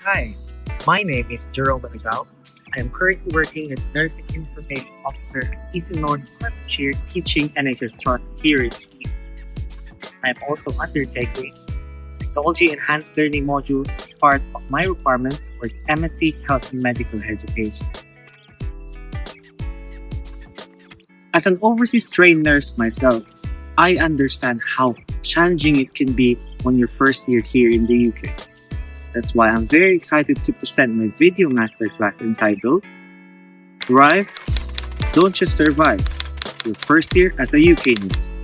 Hi, my name is Jerome Managaw. I am currently working as Nursing Information Officer at Eastern North Hertfordshire Teaching NHS Trust here in Sweden. I am also undertaking Technology Enhanced Learning module as part of my requirements for the MSc Health and Medical Education. As an overseas trained nurse myself, I understand how challenging it can be on your first year here in the UK. That's why I'm very excited to present my video masterclass entitled Thrive, Don't Just Survive, Your First Year as a UK Nurse.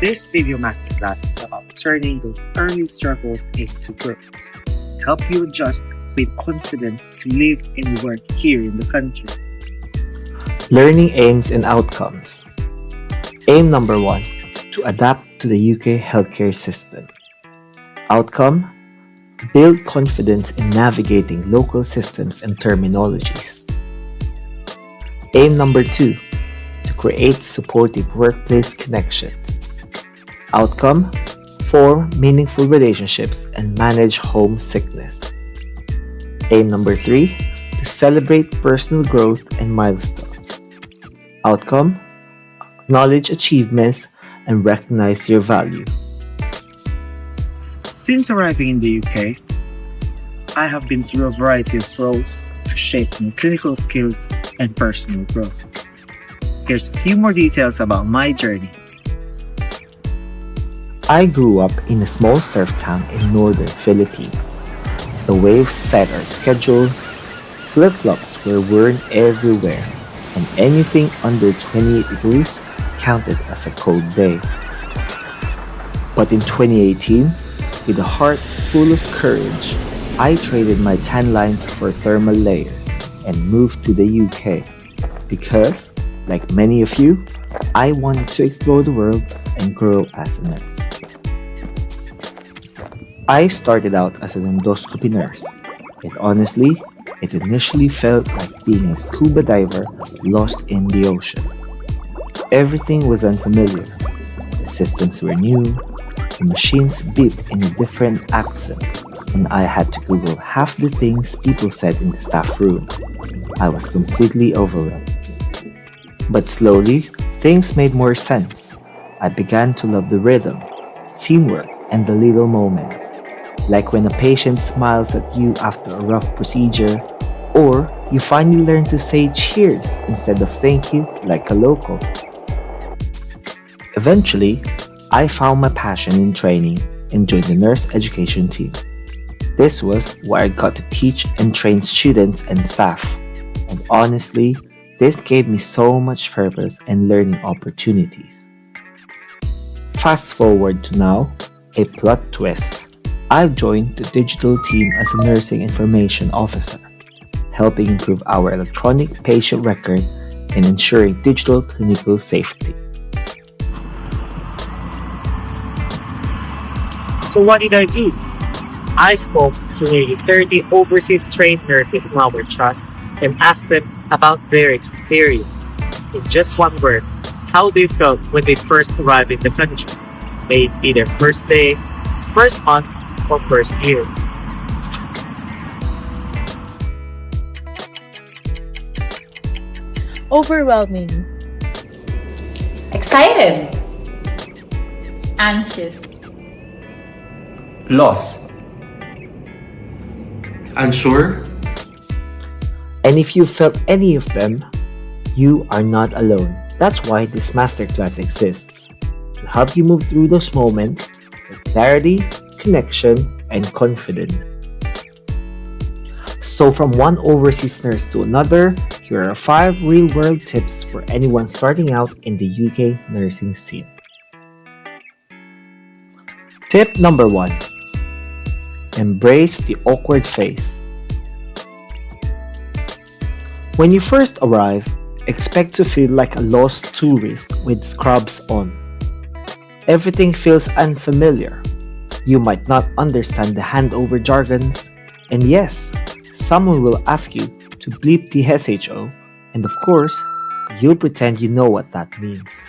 This video masterclass is about turning those early struggles into growth, to help you adjust with confidence to live and work here in the country. Learning aims and outcomes. Aim number 1, to adapt to the UK healthcare system. Outcome, build confidence in navigating local systems and terminologies. Aim number 2, to create supportive workplace connections. Outcome, form meaningful relationships and manage homesickness. Aim number 3, to celebrate personal growth and milestones. Outcome, acknowledge achievements and recognize your value. Since arriving in the UK, I have been through a variety of roles to shape my clinical skills and personal growth. Here's a few more details about my journey. I grew up in a small surf town in northern Philippines. The waves set our schedule, flip-flops were worn everywhere, and anything under 28 degrees counted as a cold day. But in 2018, with a heart full of courage, I traded my tan lines for thermal layers and moved to the UK because, like many of you, I wanted to explore the world and grow as a nurse. I started out as an endoscopy nurse, and honestly, it initially felt like being a scuba diver lost in the ocean. Everything was unfamiliar. The systems were new, the machines beeped in a different accent, and I had to Google half the things people said in the staff room. I was completely overwhelmed. But slowly, things made more sense. I began to love the rhythm, teamwork, and the little moments. Like when a patient smiles at you after a rough procedure, or you finally learn to say cheers instead of thank you like a local. Eventually, I found my passion in training and joined the nurse education team. This was where I got to teach and train students and staff. And honestly, this gave me so much purpose and learning opportunities. Fast forward to now, a plot twist. I've joined the digital team as a nursing information officer, helping improve our electronic patient record and ensuring digital clinical safety. So what did I do? I spoke to nearly 30 overseas trained nurses in our trust and asked them about their experience. In just one word, how they felt when they first arrived in the country. May it be their first day, first month, or first year. Overwhelming. Excited. Anxious. Lost. Unsure. And if you felt any of them, you are not alone. That's why this masterclass exists, to help you move through those moments with clarity, connection, and confidence. So from one overseas nurse to another, here are 5 real-world tips for anyone starting out in the UK nursing scene. Tip number 1. Embrace the awkward phase. When you first arrive, expect to feel like a lost tourist with scrubs on. Everything feels unfamiliar. You might not understand the handover jargons, and yes, someone will ask you to bleep the SHO, and of course, you'll pretend you know what that means.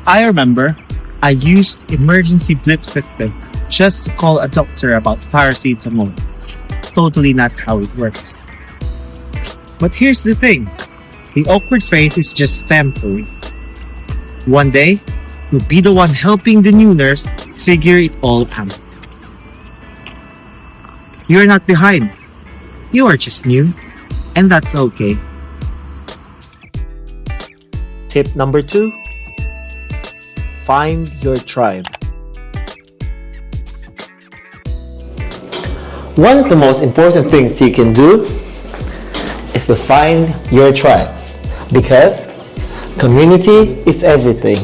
I remember I used emergency blip system just to call a doctor about paracetamol. Totally not how it works. But here's the thing. The awkward phase is just temporary. One day, you'll be the one helping the new nurse figure it all out. You're not behind. You are just new, and that's okay. Tip number 2. Find your tribe. One of the most important things you can do is to find your tribe, because community is everything.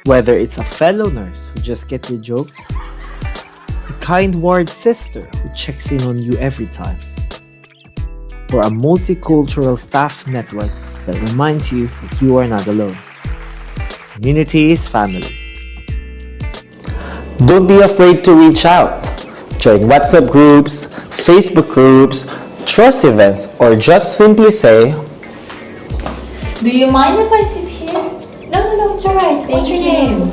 Whether it's a fellow nurse who just gets your jokes, a kind ward sister who checks in on you every time, or a multicultural staff network that reminds you that you are not alone. Community is family. Don't be afraid to reach out. Join WhatsApp groups, Facebook groups, trust events, or just simply say, Do you mind if I sit here? No, it's alright. What's your name?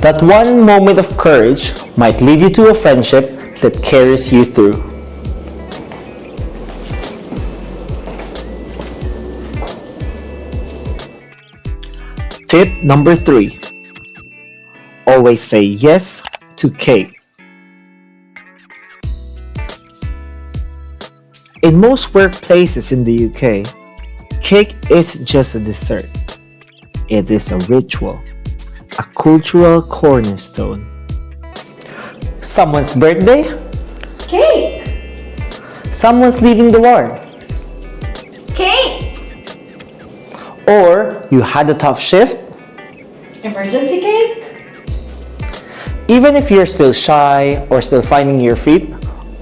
that one moment of courage might lead you to a friendship that carries you through. Tip number 3. Always say yes to cake. In most workplaces in the UK, cake isn't just a dessert. It is a ritual, a cultural cornerstone. Someone's birthday? Cake! Someone's leaving the ward? Cake! Or you had a tough shift? Emergency cake? Even if you're still shy or still finding your feet,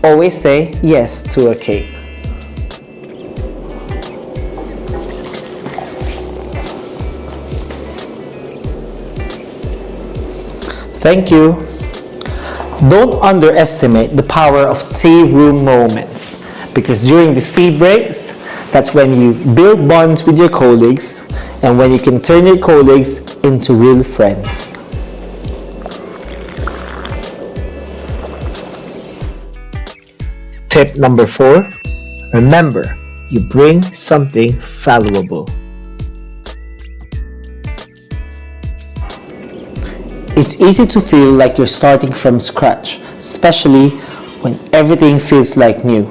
always say yes to a cake. Thank you. Don't underestimate the power of tea room moments, because during these tea breaks, that's when you build bonds with your colleagues and when you can turn your colleagues into real friends. Tip number 4. Remember, you bring something valuable. It's easy to feel like you're starting from scratch, especially when everything feels like new.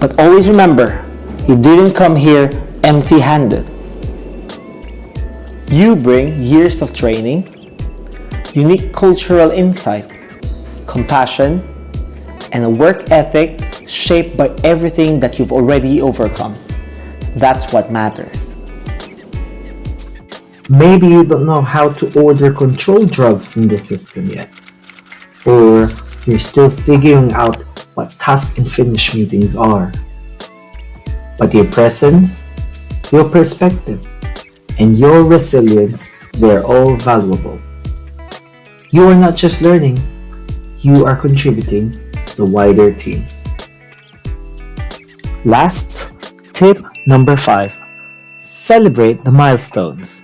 But always remember, you didn't come here empty-handed. You bring years of training, unique cultural insight, compassion, and a work ethic shaped by everything that you've already overcome. That's what matters. Maybe you don't know how to order controlled drugs in the system yet. Or you're still figuring out what task and finish meetings are. But your presence, your perspective, and your resilience, they're all valuable. You are not just learning, you are contributing to the wider team. Last, tip number 5. Celebrate the milestones.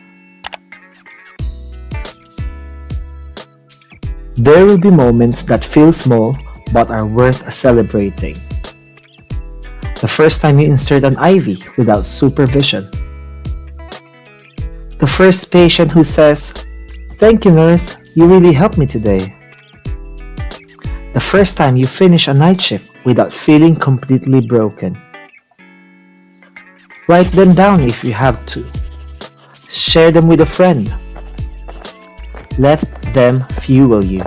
There will be moments that feel small but are worth celebrating. The first time you insert an IV without supervision. The first patient who says, "Thank you, nurse, you really helped me today." The first time you finish a night shift without feeling completely broken. Write them down if you have to. Share them with a friend. Let them fuel you.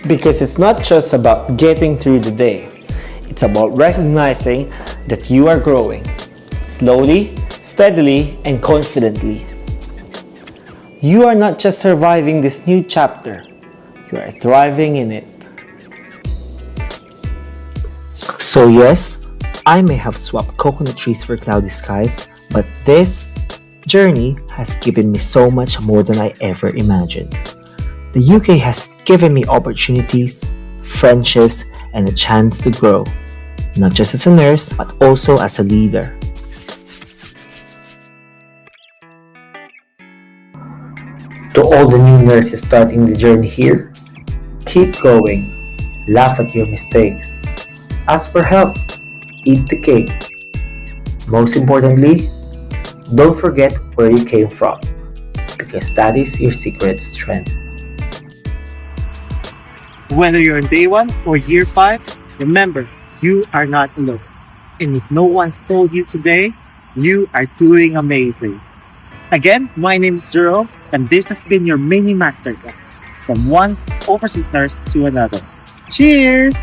Because it's not just about getting through the day. It's about recognizing that you are growing, slowly, steadily, and confidently. You are not just surviving this new chapter, you are thriving in it. So yes, I may have swapped coconut trees for cloudy skies, but this journey has given me so much more than I ever imagined. The UK has given me opportunities, friendships, and a chance to grow, not just as a nurse, but also as a leader. To all the new nurses starting the journey here, keep going, laugh at your mistakes, ask for help, eat the cake. Most importantly, don't forget where you came from, because that is your secret strength. Whether you're on day 1 or year 5, remember, you are not alone. And if no one's told you today, you are doing amazing. Again, my name is Jerome, and this has been your mini masterclass from one overseas nurse to another. Cheers!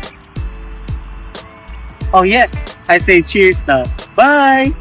Oh yes, I say cheers now. Bye!